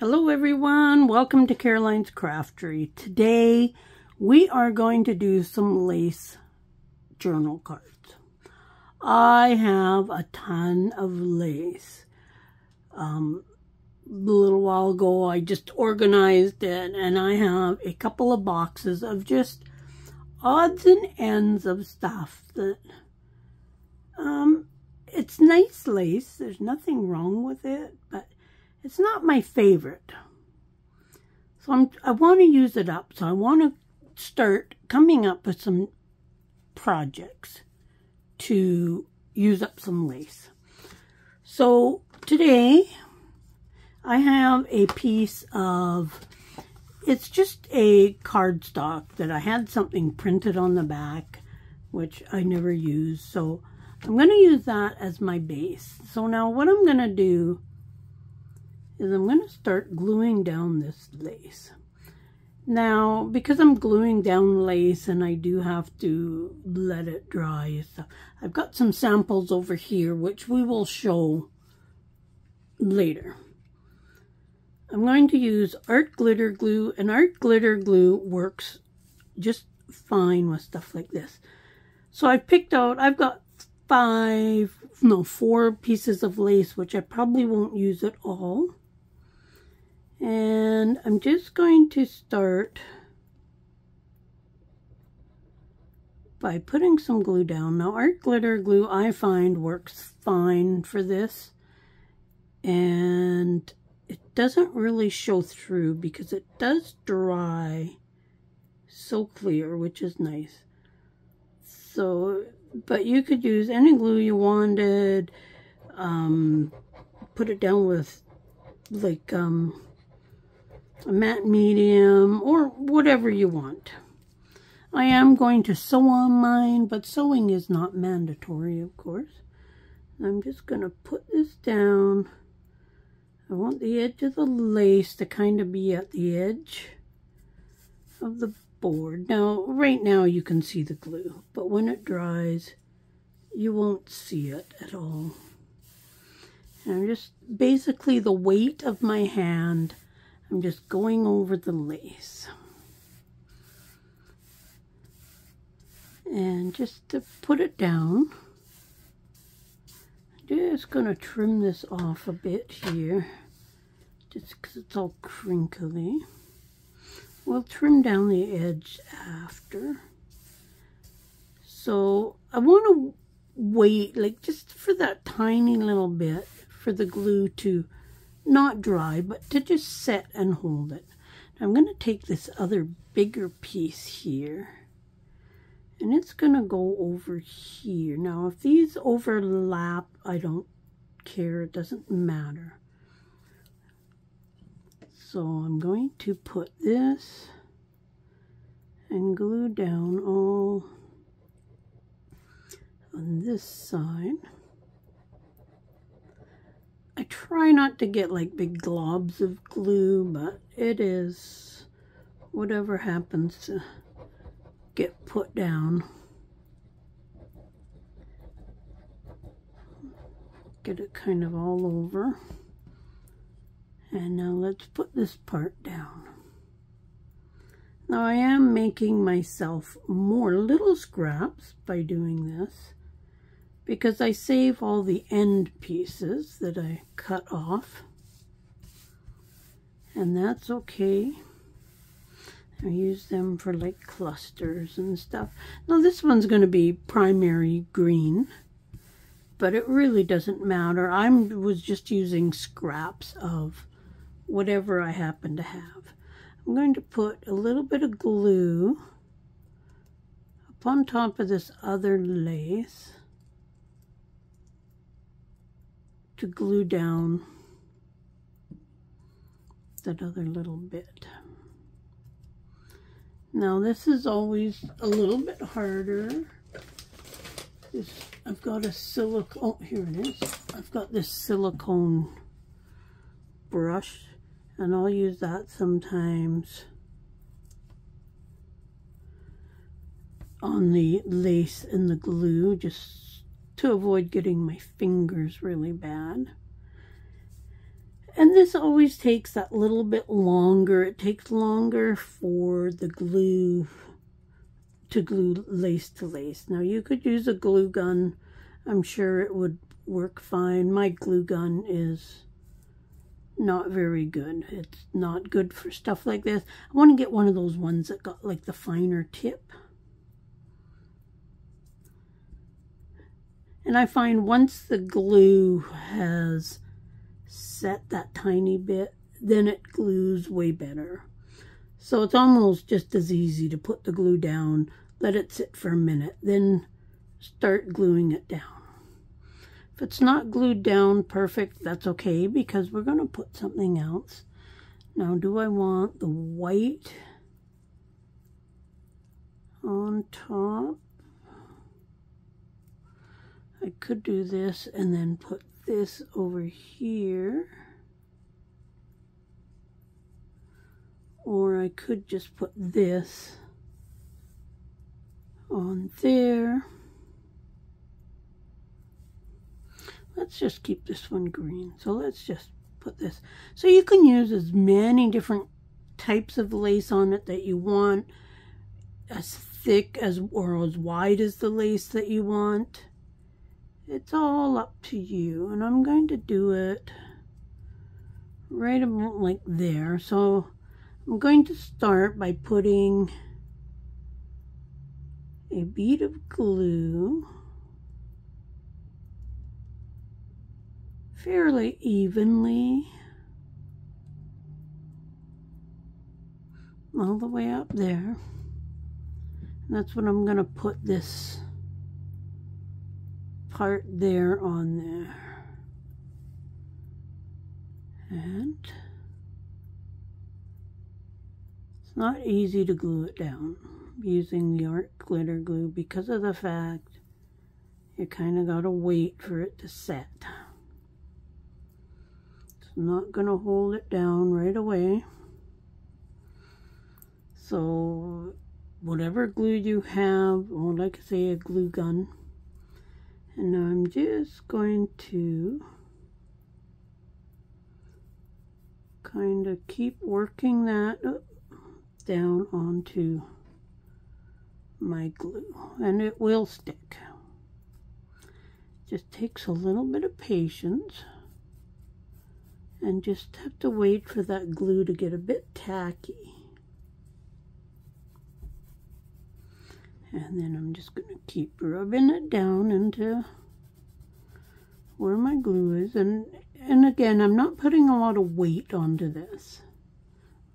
Hello everyone, welcome to Caroline's Craftery. Today we are going to do some lace journal cards. I have a ton of lace. A little while ago I just organized it and I have a couple of boxes of just odds and ends of stuff that it's nice lace. There's nothing wrong with it, but it's not my favorite. So I want to use it up. So I want to start coming up with some projects to use up some lace. So today I have a piece of, it's just a cardstock that I had something printed on the back, which I never use. So I'm going to use that as my base. So now what I'm going to do is I'm going to start gluing down this lace. Now, because I'm gluing down lace and I do have to let it dry, so I've got some samples over here which we will show later. I'm going to use Art Glitter Glue, and Art Glitter Glue works just fine with stuff like this. So I picked out, I've got 4 pieces of lace, which I probably won't use at all. And I'm just going to start by putting some glue down. Now, Art Glitter Glue I find works fine for this, and it doesn't really show through because it does dry so clear, which is nice. So, but you could use any glue you wanted. Put it down with like a matte medium or whatever you want. I am going to sew on mine, but sewing is not mandatory, of course. I'm just going to put this down. I want the edge of the lace to kind of be at the edge of the board. Now, right now you can see the glue, but when it dries, you won't see it at all. And I'm just, basically the weight of my hand, I'm just going over the lace. And just to put it down, I'm just going to trim this off a bit here, just because it's all crinkly. We'll trim down the edge after. So I want to wait, like just for that tiny little bit, for the glue to not dry, but to just set and hold it. I'm going to take this other bigger piece here, and it's going to go over here. Now, if these overlap, I don't care. It doesn't matter. So I'm going to put this and glue down all on this side. I try not to get like big globs of glue, but it is whatever happens to get put down. Get it kind of all over. And now let's put this part down. Now I am making myself more little scraps by doing this, because I save all the end pieces that I cut off, and that's okay. I use them for like clusters and stuff. Now this one's going to be primary green, but it really doesn't matter. I was just using scraps of whatever I happen to have. I'm going to put a little bit of glue up on top of this other lace to glue down that other little bit. Now this is always a little bit harder. I've got a silicone, oh here it is. I've got this silicone brush, and I'll use that sometimes on the lace and the glue, just to avoid getting my fingers really bad. And this always takes that little bit longer. It takes longer for the glue to glue lace to lace. Now you could use a glue gun. I'm sure it would work fine. My glue gun is not very good. It's not good for stuff like this. I want to get one of those ones that got like the finer tip. And I find once the glue has set that tiny bit, then it glues way better. So it's almost just as easy to put the glue down, let it sit for a minute, then start gluing it down. If it's not glued down perfect, that's okay, because we're going to put something else. Now, do I want the white on top? I could do this and then put this over here. Or I could just put this on there. Let's just keep this one green. So let's just put this. So you can use as many different types of lace on it that you want, as thick as or as wide as the lace that you want. It's all up to you. And I'm going to do it right about like there. So I'm going to start by putting a bead of glue fairly evenly all the way up there. And that's what I'm going to put this part there on there. And it's not easy to glue it down using the art glitter glue because of the fact you kind of got to wait for it to set. It's not going to hold it down right away. So whatever glue you have, or like I say, a glue gun. And now I'm just going to kind of keep working that down onto my glue, and it will stick. Just takes a little bit of patience, and just have to wait for that glue to get a bit tacky. And then I'm just going to keep rubbing it down into where my glue is. And again, I'm not putting a lot of weight onto this.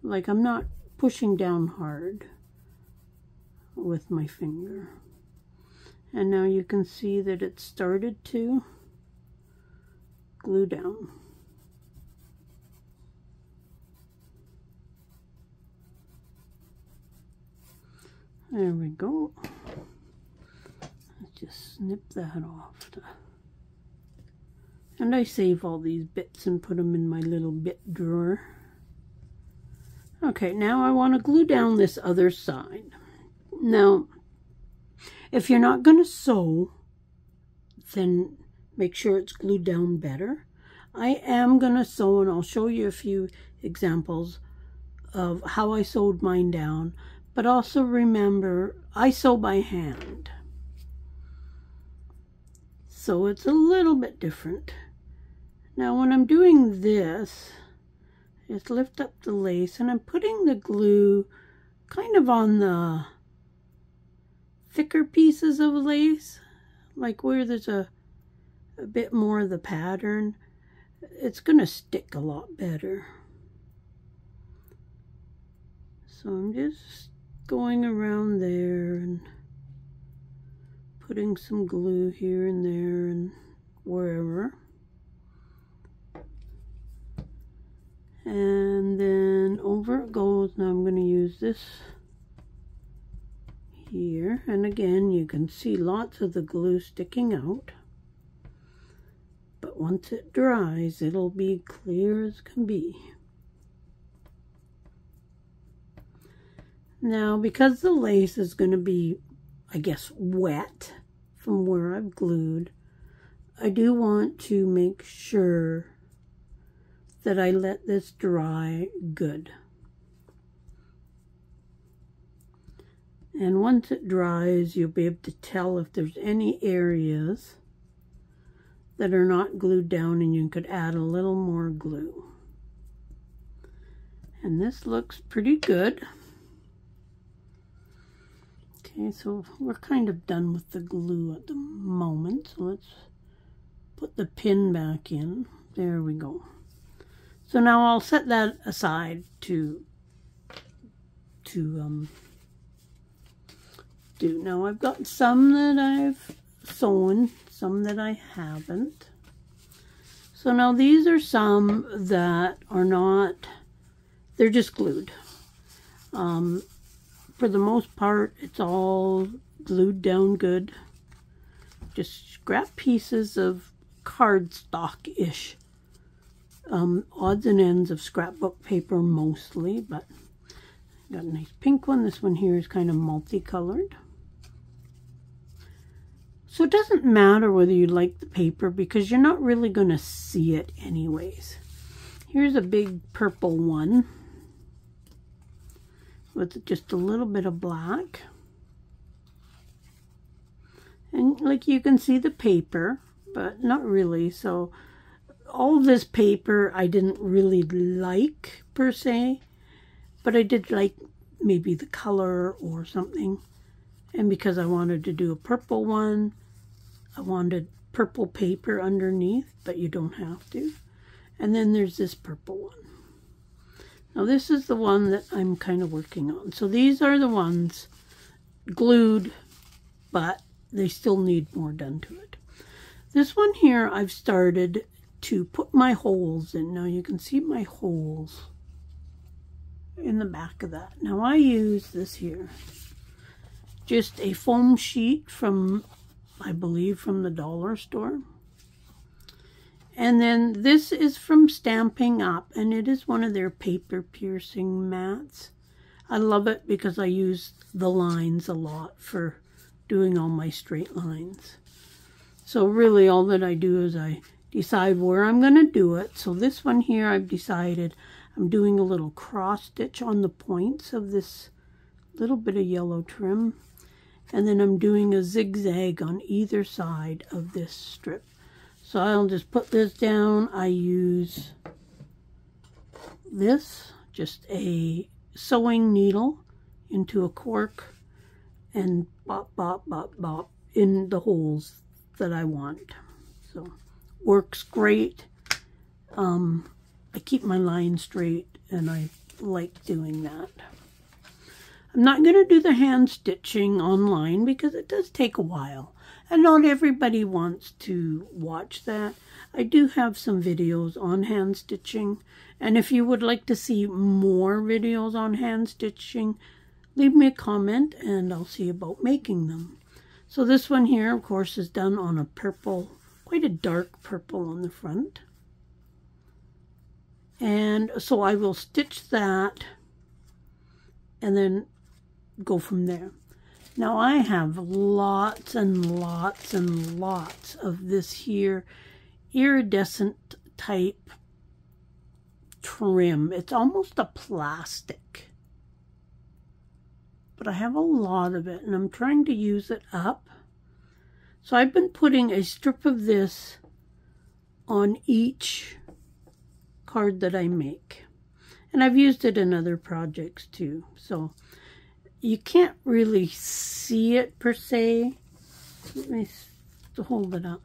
Like, I'm not pushing down hard with my finger. And now you can see that it started to glue down. There we go. Let's just snip that off. And I save all these bits and put them in my little bit drawer. Okay, now I want to glue down this other side. Now, if you're not going to sew, then make sure it's glued down better. I am going to sew, and I'll show you a few examples of how I sewed mine down. But also remember, I sew by hand. So it's a little bit different. Now when I'm doing this, just lift up the lace, and I'm putting the glue kind of on the thicker pieces of lace, like where there's a bit more of the pattern. It's going to stick a lot better. So I'm just going around there and putting some glue here and there and wherever. And then over it goes. Now I'm going to use this here. And again, you can see lots of the glue sticking out. But once it dries, it'll be clear as can be. Now, because the lace is going to be, I guess, wet from where I've glued, I do want to make sure that I let this dry good. And once it dries, you'll be able to tell if there's any areas that are not glued down, and you could add a little more glue. And this looks pretty good. Okay, so we're kind of done with the glue at the moment. So let's put the pin back in. There we go. So now I'll set that aside to do. Now I've got some that I've sewn, some that I haven't. So now these are some that are not, they're just glued. For the most part, it's all glued down good. Just scrap pieces of cardstock-ish. Odds and ends of scrapbook paper mostly, but got a nice pink one. This one here is kind of multicolored. So it doesn't matter whether you like the paper because you're not really going to see it anyways. Here's a big purple one with just a little bit of black. And like you can see the paper, but not really. So all this paper I didn't really like per se, but I did like maybe the color or something. And because I wanted to do a purple one, I wanted purple paper underneath, but you don't have to. And then there's this purple one. Now this is the one that I'm kind of working on. So these are the ones glued, but they still need more done to it. This one here, I've started to put my holes in. Now you can see my holes in the back of that. Now I use this here. Just a foam sheet from, I believe, from the dollar store. And then this is from Stampin' Up, and it is one of their paper piercing mats. I love it because I use the lines a lot for doing all my straight lines. So really all that I do is I decide where I'm going to do it. So this one here, I've decided I'm doing a little cross stitch on the points of this little bit of yellow trim. And then I'm doing a zigzag on either side of this strip. So I'll just put this down. I use this, just a sewing needle into a cork and bop, bop, bop, bop in the holes that I want. So works great. I keep my line straight and I like doing that. I'm not going to do the hand stitching online because it does take a while. And not everybody wants to watch that. I do have some videos on hand stitching. And if you would like to see more videos on hand stitching, leave me a comment and I'll see about making them. So this one here, of course, is done on a purple, quite a dark purple on the front. And so I will stitch that and then go from there. Now I have lots and lots and lots of this here iridescent type trim. It's almost a plastic, but I have a lot of it and I'm trying to use it up. So I've been putting a strip of this on each card that I make, and I've used it in other projects too. So you can't really see it per se. Let me hold it up.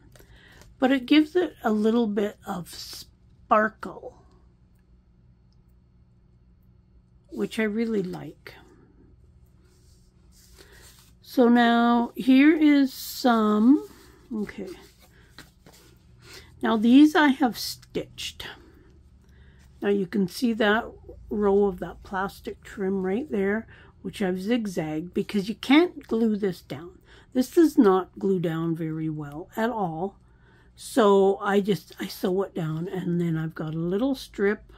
But it gives it a little bit of sparkle, which I really like. So now here is some, okay. Now these I have stitched. Now you can see that row of that plastic trim right there, which I've zigzagged because you can't glue this down. This does not glue down very well at all. So I sew it down, and then I've got a little strip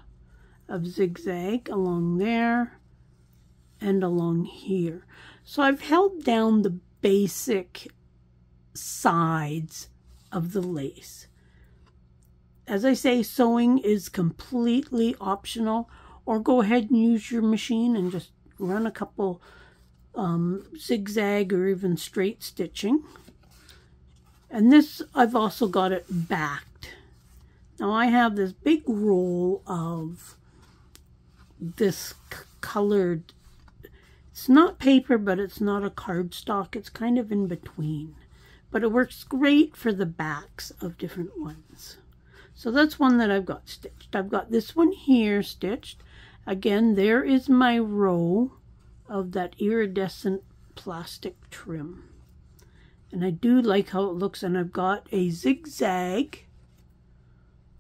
of zigzag along there and along here. So I've held down the basic sides of the lace. as I say, sewing is completely optional, or go ahead and use your machine and just run a couple zigzag or even straight stitching. And this, I've also got it backed. Now I have this big roll of this colored, it's not paper, but it's not a cardstock. It's kind of in between. But it works great for the backs of different ones. So that's one that I've got stitched. I've got this one here stitched. Again, there is my row of that iridescent plastic trim. And I do like how it looks, and I've got a zigzag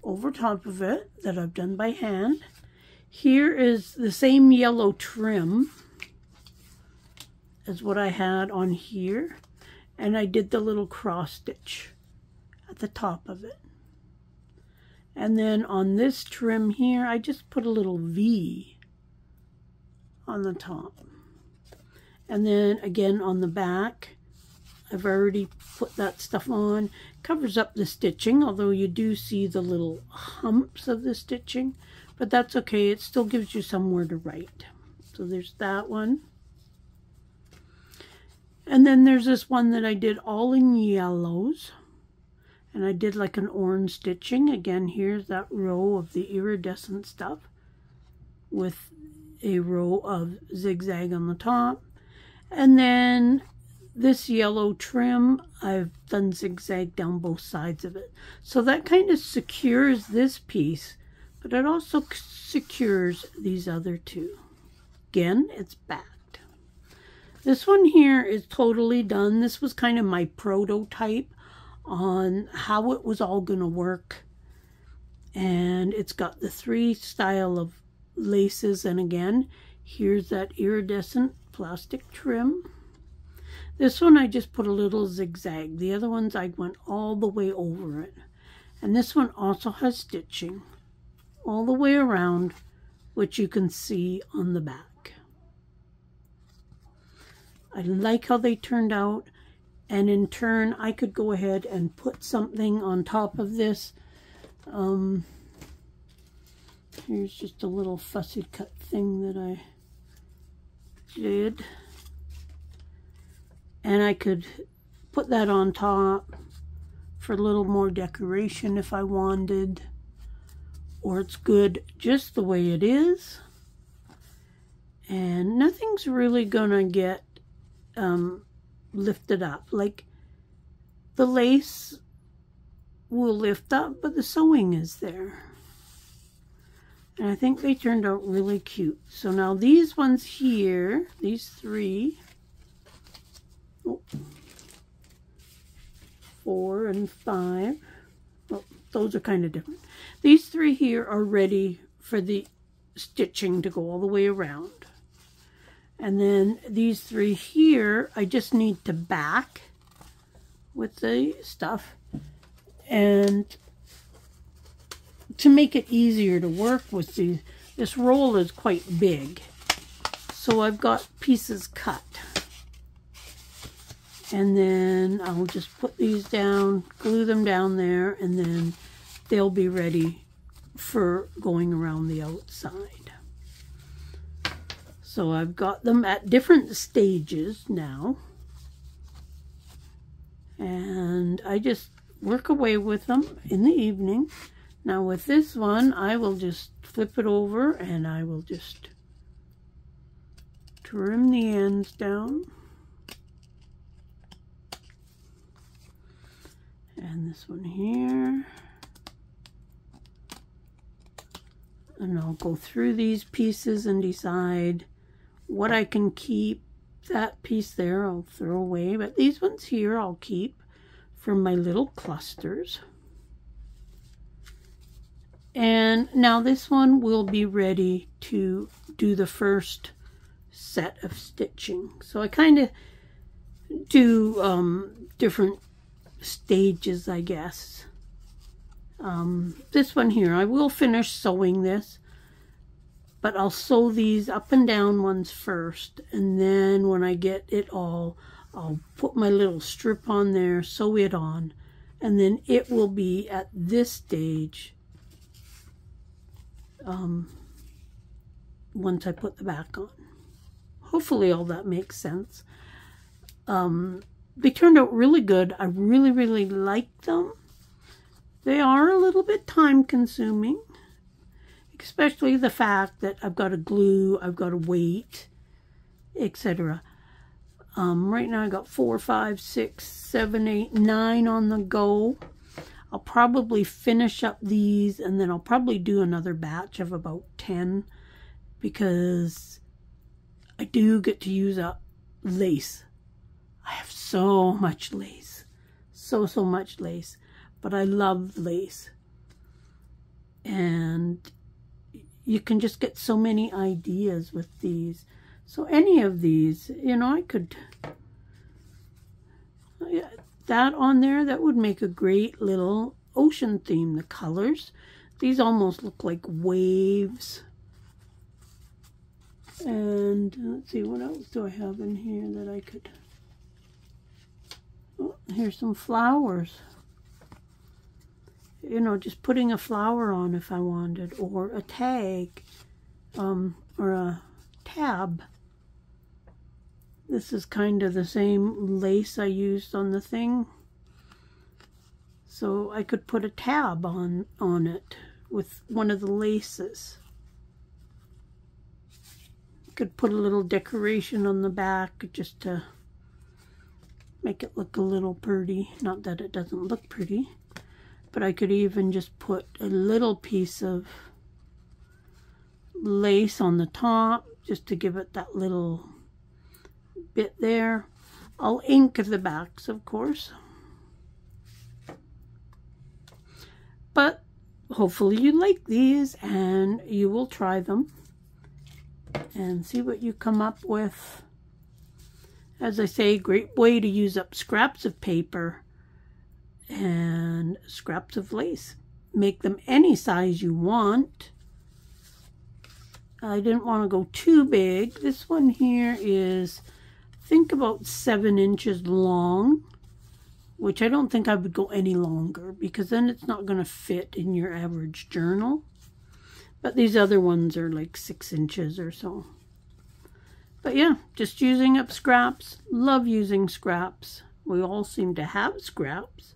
over top of it that I've done by hand. Here is the same yellow trim as what I had on here, and I did the little cross stitch at the top of it. And then on this trim here, I just put a little V on the top. And then again on the back, I've already put that stuff on. Covers up the stitching, although you do see the little humps of the stitching, but that's okay. It still gives you somewhere to write. So there's that one. And then there's this one that I did all in yellows. And I did like an orange stitching. Again, here's that row of the iridescent stuff with a row of zigzag on the top. And then this yellow trim, I've done zigzag down both sides of it. So that kind of secures this piece, but it also secures these other two. Again, it's backed. This one here is totally done. This was kind of my prototype on how it was all going to work. And it's got the 3 style of laces, and again, here's that iridescent plastic trim. This one I just put a little zigzag. The other ones I went all the way over it. And this one also has stitching all the way around, which you can see on the back. I like how they turned out. And in turn, I could go ahead and put something on top of this. Here's just a little fussy cut thing that I did. And I could put that on top for a little more decoration if I wanted. Or it's good just the way it is. And nothing's really gonna get lifted up. Like the lace will lift up, but the sewing is there. And I think they turned out really cute. So now these ones here, these 3, 4 and 5, well, those are kind of different. These 3 here are ready for the stitching to go all the way around. And then these 3 here, I just need to back with the stuff. And to make it easier to work with these, this roll is quite big. So I've got pieces cut. And then I'll just put these down, glue them down there, and then they'll be ready for going around the outside. So I've got them at different stages now. And I just work away with them in the evening. Now with this one, I will just flip it over and I will just trim the ends down. And this one here. And I'll go through these pieces and decide what I can keep. That piece there I'll throw away, but these ones here I'll keep for my little clusters. And now this one will be ready to do the first set of stitching. So I kind of do different stages, I guess. This one here, I will finish sewing this, but I'll sew these up and down ones first, and then when I get it all, I'll put my little strip on there, sew it on, and then it will be at this stage once I put the back on. Hopefully all that makes sense. They turned out really good. I really, really like them. They are a little bit time consuming, especially the fact that I've got to glue, I've got to wait, etc. Right now I got 4, 5, 6, 7, 8, 9 on the go. I'll probably finish up these, and then I'll probably do another batch of about 10, because I do get to use up lace. I have so much lace. So much lace. But I love lace. And you can just get so many ideas with these. So any of these, you know, I could... that on there, that would make a great little ocean theme. The colors. These almost look like waves. And let's see, what else do I have in here that I could... Oh, here's some flowers. You know, just putting a flower on if I wanted, or a tag, or a tab. This is kind of the same lace I used on the thing. So I could put a tab on it with one of the laces. Could put a little decoration on the back just to make it look a little pretty. Not that it doesn't look pretty, but I could even just put a little piece of lace on the top just to give it that little bit there. I'll ink the backs, of course, but hopefully you like these and you will try them and see what you come up with. As I say, great way to use up scraps of paper and scraps of lace. Make them any size you want. I didn't want to go too big. This one here is, I think, about 7 inches long, which I don't think I would go any longer because then it's not going to fit in your average journal. But these other ones are like 6 inches or so. But yeah, just using up scraps. Love using scraps. We all seem to have scraps.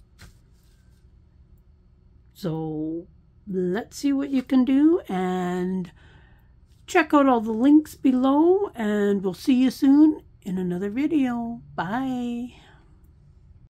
So let's see what you can do, and check out all the links below, and we'll see you soon in another video. Bye.